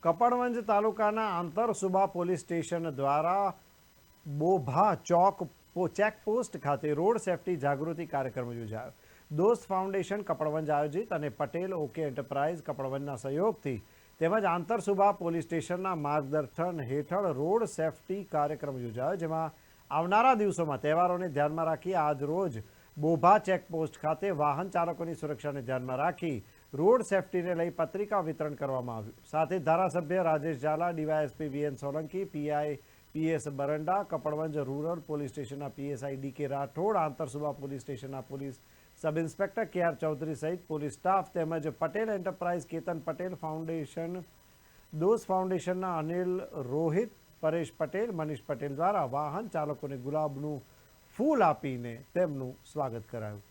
કપડવંજ તાલુકાના આંતરસુબા police station દ્વારા બોભા ચોક checkpost ખાતે રોડ સેફટી જાગૃતિ કાર્યક્રમ યોજાયો. દોસ્ત ફાઉન્ડેશન કપડવંજ આયોજિત અને પટેલ ઓકે એન્ટરપ્રાઇઝ કપડવંજના સહયોગથી તેમજ આંતરસુબા પોલીસ સ્ટેશનના માર્ગદર્શન હેઠળ રોડ સેફટી કાર્યક્રમ યોજાયો, જેમાં આવનારા દિવસોમાં તહેવારોને ધ્યાનમાં રાખી આજ રોજ બોભા ચેકપોસ્ટ ખાતે વાહન ચાલકોની સુરક્ષાને ધ્યાનમાં રાખી રોડ સેફટીને લઈ પત્રિકા વિતરણ કરવામાં આવ્યું. સાથે ધારાસભ્ય Rajesh Jhala, DYSP VN Solanki, PI PS Baranda, Kapadvanj rural police સ્ટેશનના PSI DK Rathod, Antarsuba police સ્ટેશનના police sub inspector KR Chaudhary સહિત પોલીસ સ્ટાફ તેમજ પટેલ એન્ટરપ્રાઇઝ, કેતન પટેલ ફાઉન્ડેશન, દોસ્ત ફાઉન્ડેશનના અનિલ રોહિત, પરેશ પટેલ, મનીષ પટેલ દ્વારા વાહન ચાલકોને ગુલાબનું ફૂલ આપીને તેમનું સ્વાગત કરાયું.